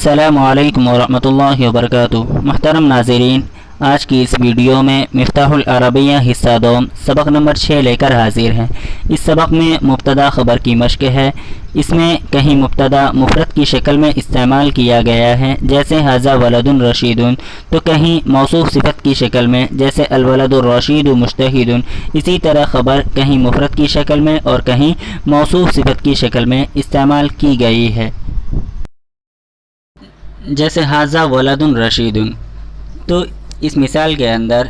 السلام علیکم ورحمۃ اللہ وبرکاتہ۔ محترم ناظرین، آج کی اس ویڈیو میں مفتاح العربیہ حصہ دوم سبق نمبر 6 لے کر حاضر ہیں۔ اس سبق میں مبتدا خبر کی مشق ہے۔ اس میں کہیں مبتدا مفرد کی شکل میں استعمال کیا گیا ہے جیسے ھذا ولد رشید، تو کہیں موصوف صفت کی شکل میں جیسے الولد الرشید مجتہد۔ اسی طرح خبر کہیں مفرد کی شکل میں اور کہیں موصوف صفت کی شکل میں استعمال کی گئی ہے، جیسے ھذا ولد رشید۔ تو اس مثال کے اندر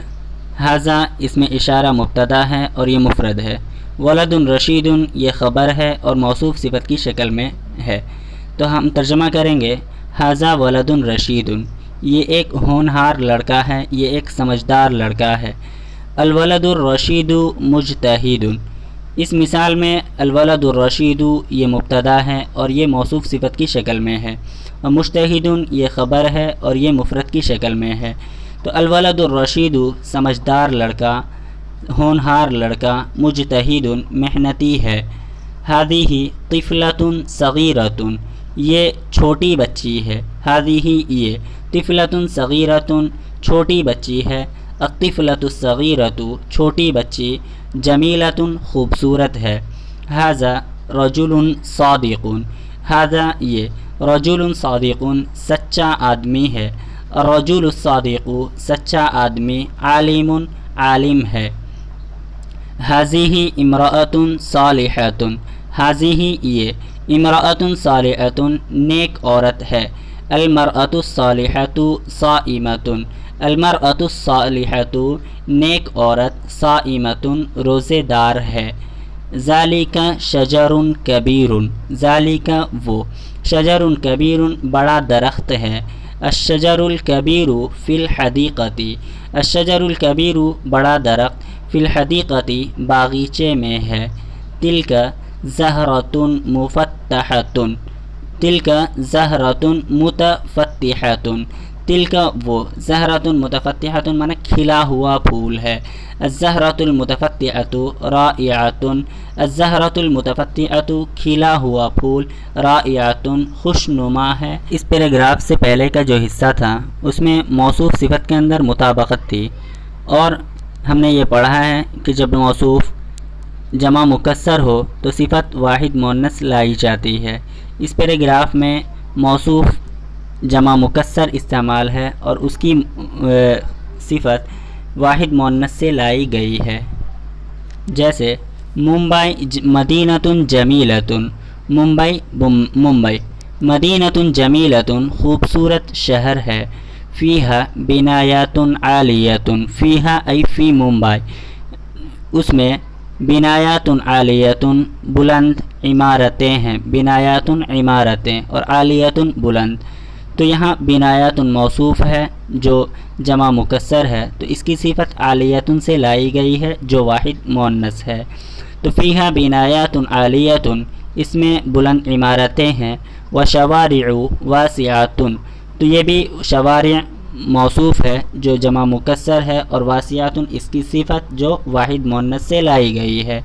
ھذا اس میں اشارہ مبتدا ہے اور یہ مفرد ہے، ولد رشید یہ خبر ہے اور موصوف صفت کی شکل میں ہے۔ تو ہم ترجمہ کریں گے ھذا ولد رشید، یہ ایک ہونہار لڑکا ہے، یہ ایک سمجھدار لڑکا ہے۔ الولد الرشید مجتہد، اس مثال میں الولد الرشید یہ مبتدا ہے اور یہ موصوف صفت کی شکل میں ہے، اور مجتہد یہ خبر ہے اور یہ مفرد کی شکل میں ہے۔ تو الولد الرشید سمجھدار لڑکا، ہونہار لڑکا، مجتہد محنتی ہے۔ ھذہ طفلۃ صغیرۃ، یہ چھوٹی بچی ہے۔ ھذہ یہ طفلۃ صغیرۃ چھوٹی بچی ہے۔ الطفلۃ الصغیرۃ چھوٹی بچی، جمیلۃ خوبصورت ہے۔ ھذا رجل صادق، ھذا یہ رجل صادق سچا آدمی ہے۔ الرجل الصادق سچا آدمی، عالم عالم ہے۔ ھذہ امرأۃ صالحۃ، ھذہ یہ امرأۃ صالحۃ نیک عورت ہے۔ المرأۃ الصالحۃ صائمۃ، المرأۃ الصالحۃ نیک عورت، صائمۃ روزے دار ہے۔ ذالک شجر کبیر، ذالک وہ شجر کبیر بڑا درخت ہے۔ الشجر الکبیر فی الحدیقۃ، الشجر الکبیر بڑا درخت، فی الحدیقۃ باغیچے میں ہے۔ تلک زہرۃ مفتحۃ، تلک زہرۃ متفتحۃ، تلک وہ زہرۃ متفتحۃ معنی کھلا ہوا پھول ہے۔ الزہرۃ المتفتحۃ رائعۃ، الزہرۃ المتفتحۃ کھلا ہوا پھول، رائعۃ خوشنما ہے۔ اس پیراگراف سے پہلے کا جو حصہ تھا اس میں موصوف صفت کے اندر مطابقت تھی، اور ہم نے یہ پڑھا ہے کہ جب موصوف جمع مکسر ہو تو صفت واحد مؤنث لائی جاتی ہے۔ اس پیراگراف میں موصوف جمع مکسر استعمال ہے اور اس کی صفت واحد مؤنث سے لائی گئی ہے، جیسے ممبئی مدینۃ جمیلۃ، ممبئی ممبئی، مدینۃ جمیلۃ خوبصورت شہر ہے۔ فیہا بنایات عالیۃ، فیہا ای فی ممبئی، اس میں بنایات عالیۃ بلند عمارتیں ہیں، بنایات عمارتیں، اور عالیۃ بلند۔ تو یہاں بنایات موصوف ہے جو جمع مکسر ہے، تو اس کی صفت عالیۃ سے لائی گئی ہے جو واحد مؤنث ہے۔ تو فیہا بنایات عالیۃ اس میں بلند عمارتیں ہیں۔ وشوارع واسعات، تو یہ بھی شوارع موصوف ہے جو جمع مکسر ہے، اور واسعات اس کی صفت جو واحد مؤنث سے لائی گئی ہے۔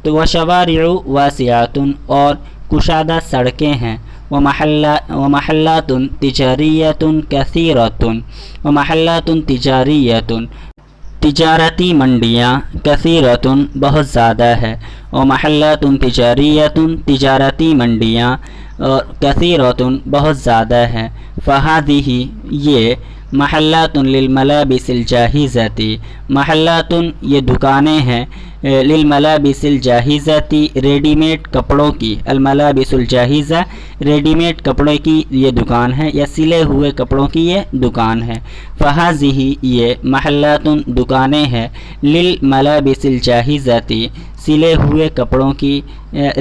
تو وشوارع واسعات اور کشادہ سڑکیں ہیں۔ ومحلات تجاریۃ کثیرۃ، ومحلات تجاریۃ تجارتی منڈیاں، کثیرۃ بہت زیادہ ہے۔ ومحلات تجاریۃ تجارتی منڈیاں، اور کثیرۃ بہت زیادہ ہے۔ فہذہ یہ محلات للملابس الجاہزۃ، محلات یہ دکانیں ہیں، للملابس الجاہزۃ ریڈی میڈ کپڑوں کی، الملابس الجاہزہ ریڈی میڈ کپڑوں کی یہ دکان ہے یا سلے ہوئے کپڑوں کی یہ دکان ہے۔ فہذہ یہ محلات دکانیں ہیں، للملابس الجاہزۃ سلے ہوئے کپڑوں کی،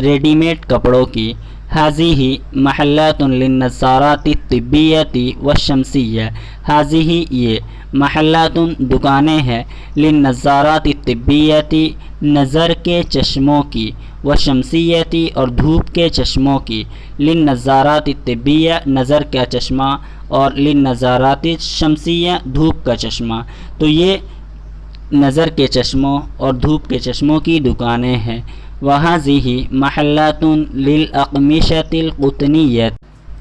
ریڈی میڈ کپڑوں کی۔ ھذہ محلات للنظارات الطبیۃ والشمسیہ، ھذہ یہ محلات دکانیں ہیں، للنظارات الطبیۃ نظر کے چشموں کی، والشمسیۃ اور دھوپ کے چشموں کی۔ للنظارات الطبیہ نظر کا چشمہ، اور للنظارات الشمسیہ دھوپ کا چشمہ۔ تو یہ نظر کے چشموں اور دھوپ کے چشموں کی دکانیں ہیں۔ وہذہ محلات للاقمشۃ القطنیۃ،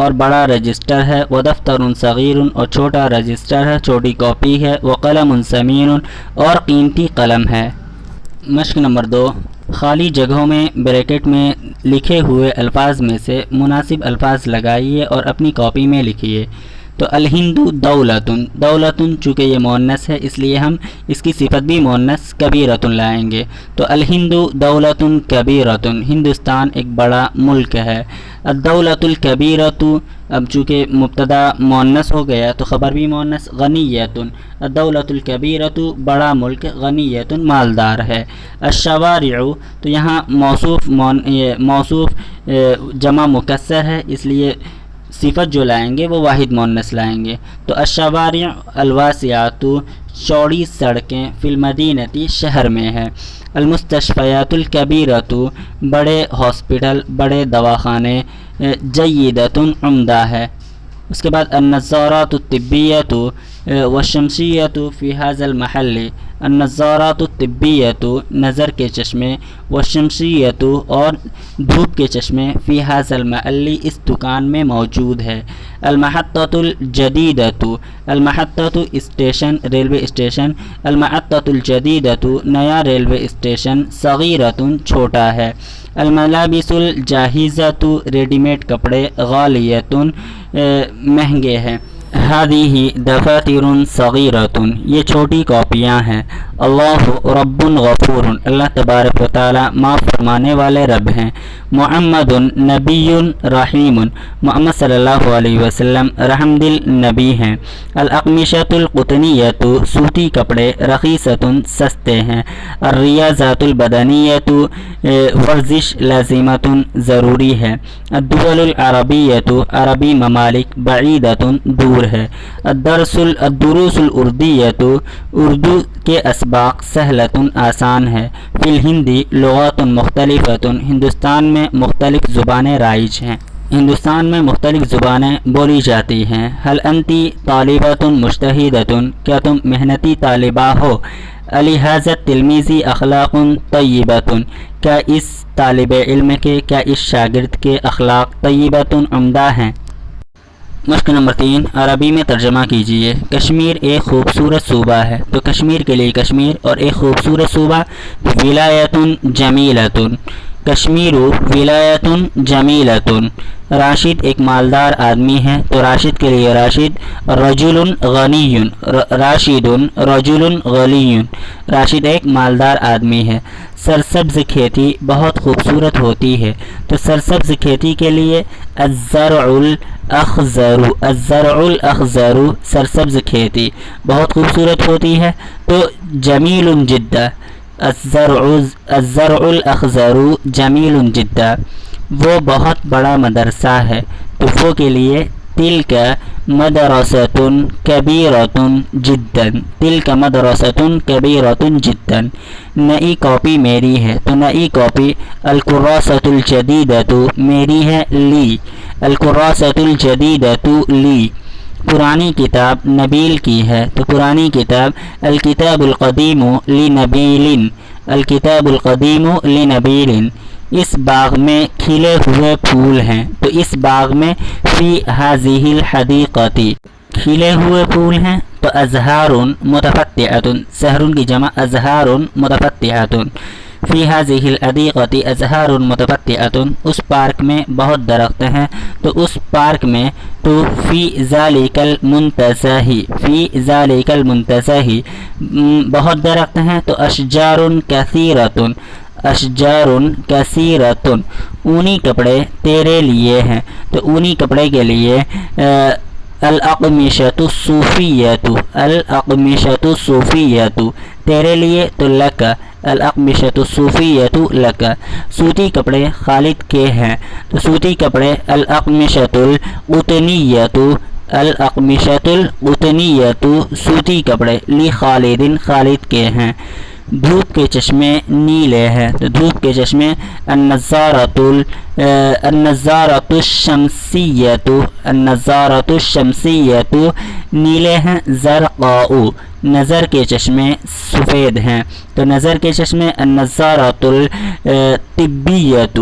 اور بڑا رجسٹر ہے، ودفتر صغیر اور چھوٹا رجسٹر ہے، چھوٹی کاپی ہے، وقلم ثمین اور قیمتی قلم ہے۔ مشق نمبر 2، خالی جگہوں میں بریکٹ میں لکھے ہوئے الفاظ میں سے مناسب الفاظ لگائیے اور اپنی کاپی میں لکھیے۔ تو الہند دولتن، دولتن چونکہ یہ مؤنث ہے اس لیے ہم اس کی صفت بھی مؤنث کبیرتن لائیں گے۔ تو الہند دولتن کبیرتن، ہندوستان ایک بڑا ملک ہے۔ الدولۃ الکبیرۃ، اب چونکہ مبتدا مؤنث ہو گیا تو خبر بھی مؤنث، غنیۃن، الدولۃ الکبیرۃ بڑا ملک، غنیۃن مالدار ہے۔ الشوارع، تو یہاں موصوف جمع مکسر ہے اس لیے صفت جو لائیں گے وہ واحد مؤنث لائیں گے۔ تو الشوارع الواسعات، چوڑی سڑکیں، فی المدینتی شہر میں ہے۔ المستشفیات الکبیرۃ، بڑے ہاسپٹل، بڑے دواخانے، جیدۃ عمدہ ہے۔ اس کے بعد النظارات الطبیۃ والشمسیۃ فی ھذا المحل، النظارات الطبیۃ نظر کے چشمے، والشمسیۃ اور دھوپ کے چشمے، فی ھذا المحل اس دکان میں موجود ہے۔ المحطۃ الجدیدۃ، المحطۃ اسٹیشن، ریلوے اسٹیشن، المحطۃ الجدیدۃ نیا ریلوے اسٹیشن، صغیرۃ چھوٹا ہے۔ الملابس الجاہزۃ ریڈی میڈ کپڑے، غالیۃ مہنگے ہیں۔ ہذہ دفاتر صغیرۃ، یہ چھوٹی کاپیاں ہیں۔ اللہ رب غفور، اللہ تبارک و تعالی معاف فرمانے والے رب ہیں۔ محمد نبی رحیم، محمد صلی اللہ علیہ وسلم رحم دل نبی ہیں۔ الاقمشۃ القطنیۃ، سوتی کپڑے، رخیصۃ سستے ہیں۔ الریاضات البدنیۃ، ورزش لازمۃ ضروری ہے۔ الدول العربیۃ، عربی ممالک، بعیدۃ دور ہے۔ الدروس الاردیۃ، اردو کے اسباق، سہلۃ آسان ہے۔ فی الہندی لغات مختلفۃ، ہندوستان میں مختلف زبانیں رائج ہیں، ہندوستان میں مختلف زبانیں بولی جاتی ہیں۔ هل انت طالبۃ مجتہدۃ، کیا تم محنتی طالبہ ہو؟ لہذا التلمیذ اخلاق طیبۃ، کیا اس طالب علم کے، کیا اس شاگرد کے اخلاق طیبۃ عمدہ ہیں۔ مشق نمبر 3، عربی میں ترجمہ کیجیے۔ کشمیر ایک خوبصورت صوبہ ہے، تو کشمیر کے لیے کشمیر اور ایک خوبصورت صوبہ ولایۃ جمیلۃ، کشمیر ولایۃ جمیلۃ۔ راشد ایک مالدار آدمی ہے، تو راشد کے لیے راشد، رجل غنی، راشد رجل غنی، راشد ایک مالدار آدمی ہے۔ سرسبز کھیتی بہت خوبصورت ہوتی ہے، تو سرسبز کھیتی کے لیے الزرع الاخضر، الزرع الاخضر سرسبز کھیتی بہت خوبصورت ہوتی ہے، تو جمیل جدا، الزرع الاخضر جمیل جدا، وہ بہت بڑا مدرسہ ہے، تو وہ کے لیے تلک مدرسۃ کبیرۃ جدا، تلک مدرسۃ کبیرۃ جدا۔ نئی کاپی میری ہے، تو نئی کاپی الکراسۃ الجدیدۃ میری ہے، لی، الکراسۃ الجدیدۃ لی۔ پرانی کتاب نبیل کی ہے، تو پرانی کتاب الکتاب القدیم لنبیل، الکتاب القدیم لنبیل۔ اس باغ میں کھلے ہوئے پھول ہیں، تو اس باغ میں فی ھذہ الحدیقۃ کھلے ہوئے پھول ہیں، تو ازہار متفتحۃ، سحر کی جمع ازہار متفتحۃ، فی ھذہ الحدیقۃ ازہار متفتحۃ، اس پارک میں بہت درخت ہیں، تو اس پارک میں، تو فی ذالک المنتزہ، فی ذالک المنتزہ بہت درخت ہیں، تو اشجار کثیرۃ، اشجار کثیرۃ، اونی کپڑے تیرے لیے ہیں، تو اونی کپڑے کے لیے الاقمشۃ الصوفیۃ، الاقمشۃ الصوفیۃ تیرے لیے، تو لک، الاقمشۃ الصوفیۃ لک، سوتی کپڑے خالد کے ہیں، تو سوتی کپڑے الاقمشۃ القطنیۃ، الاقمشۃ القطنیۃ سوتی کپڑے، لخالد خالد کے ہیں۔ دھوپ کے چشمے نیلے ہیں تو دھوپ کے چشمے النظارۃ الشمسیۃ نیلے ہیں. زرقاء نظر کے چشمے سفید ہیں تو نظر کے چشمے النظارۃ الطبیۃ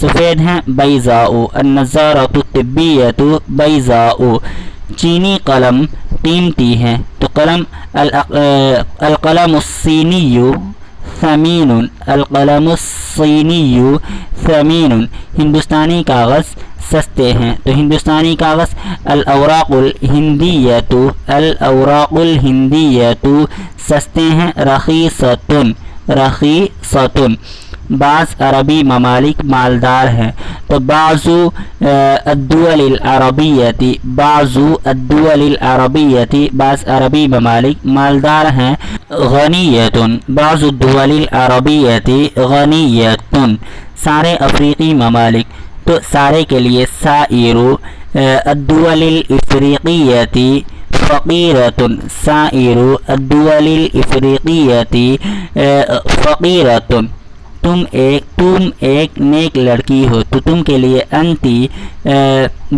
سفید ہیں. بیضاء النظارۃ الطبیۃ بیضاء. چینی قلم قیمتی ہیں تو قلم القلم الصینی ثمین. القلم الصینی ثمین. ہندوستانی کاغذ سستے ہیں تو ہندوستانی کاغذ الاوراق الہندیۃ الاوراق الہندیۃ سستے ہیں. رخیصۃ رخیصۃ. بعض عربی ممالک مالدار ہیں تو بعض الدول العربیۃ بعض الدول العربیۃ بعض عربی ممالک مالدار ہیں. غنیۃ بعض الدول العربیۃ غنیۃ. سارے افریقی ممالک تو سارے کے لیے سائر الدول الافریقیۃ فقیرۃ. سائر الدول الافریقیۃ فقیرۃ. تم ایک نیک لڑکی ہو تو تم کے لیے انتی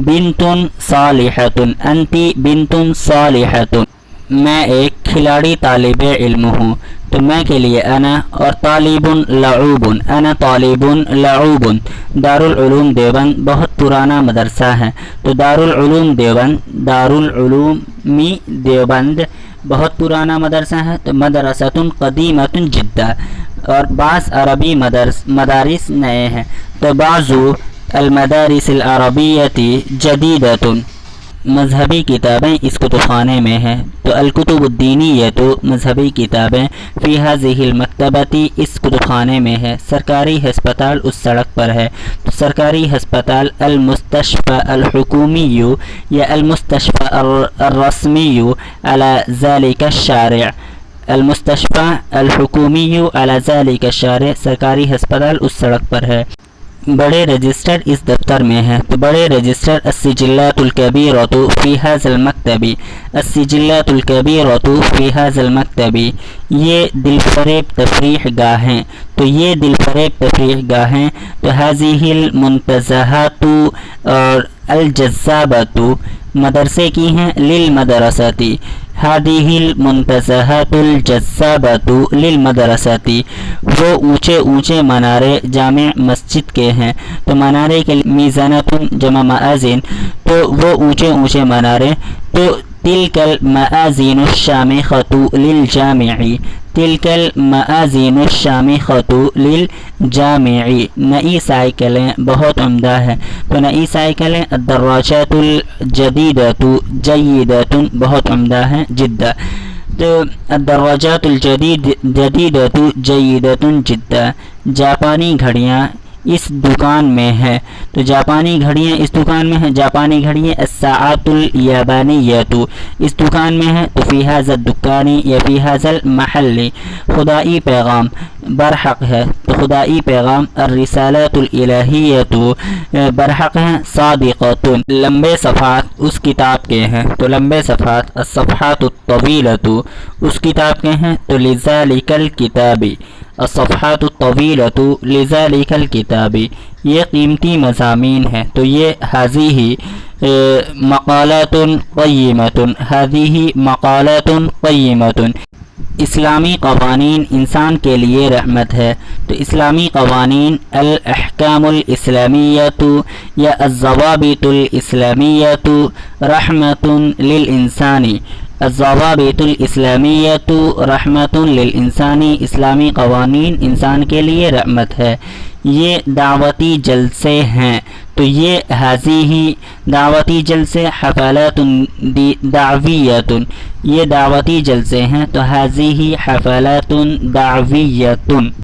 بنتن صالحۃ. انتی بنتن صالحۃ. میں ایک کھلاڑی طالب علم ہوں تو میں کے لیے انا اور طالب لعوب. انا طالب لعوب. دارالعلوم دیوبند بہت پرانا مدرسہ ہے تو دارالعلوم دیوبند بہت پرانا مدرسہ ہے تو مدرسۃ قدیمۃ جدہ. اور بعض عربی مدارس نئے ہیں تو بعض المدارس العربیۃ جدیدۃ. مذہبی کتابیں اس کتب خانے میں ہیں تو الکتب الدینیۃ مذہبی کتابیں فی ہذہ المکتبۃ اس کتب خانے میں ہے. سرکاری ہسپتال اس سڑک پر ہے تو سرکاری ہسپتال المستشفى الحکومی یا المستشفى الرسمی علی ذلك الشارع. المستشفى الحکومی علی ذلك الشارع سرکاری ہسپتال اس سڑک پر ہے. بڑے رجسٹر اس دفتر میں ہیں تو بڑے رجسٹر السجلات الکبیرۃ فی ھذا المکتب. السجلات الکبیرۃ فی ھذا المکتب. یہ دل فریب تفریح گاہیں تو یہ دل فریب تفریح گاہیں تو ھذہ المنتزہات اور الجذابۃ مدرسے کی ہیں. للمدرسۃ هذه المنتزہات الجذابۃ للمدرسۃ. وہ اونچے منارے جامع مسجد کے ہیں تو منارے کے میزانۃ جمع مآذن تو وہ اونچے منارے تو تلک المآذین الشامخۃ للجامع. تلک المآذین الشامخۃ للجامع. نئی سائیکلیں بہت عمدہ ہیں تو نئی سائیکلیں الدراجات الجدیدۃ جیدۃ بہت عمدہ ہیں جدہ. تو الدراجات الجدیدۃ جیدۃ جدہ. جاپانی گھڑیاں اس دکان میں ہے تو جاپانی گھڑیاں اس دکان میں ہیں. جاپانی گھڑیاں الساعات الیابانیۃ اس دکان میں ہے تو فی ھذا الدکان یا فی ھذا المحل. خدائی پیغام برحق ہے تو خدائی پیغام الرسالات الالہیۃ برحق ہیں. صادقۃ لمبے صفحات اس کتاب کے ہیں تو لمبے صفحات الصفحات الطویلۃ اس کتاب کے ہیں تو لذالک الکتاب. الصفحات الطویلۃ لذالک الکتاب. یہ قیمتی مضامین ہیں تو یہ ھذہ مقالات قیمۃ. ھذہ مقالات قیمۃ. اسلامی قوانین انسان کے لیے رحمت ہے تو اسلامی قوانین الاحکام الاسلامیۃ یا الضوابط الاسلامیۃ رحمۃ للانسان. الضوابط الاسلامیۃ رحمۃ للانسان. اسلامی قوانین انسان کے لیے رحمت ہے. یہ دعوتی جلسے ہیں تو یہ ھذہ دعوتی جلسے حفلات دعویۃ. یہ دعوتی جلسے ہیں تو ھذہ حفلات دعویۃ.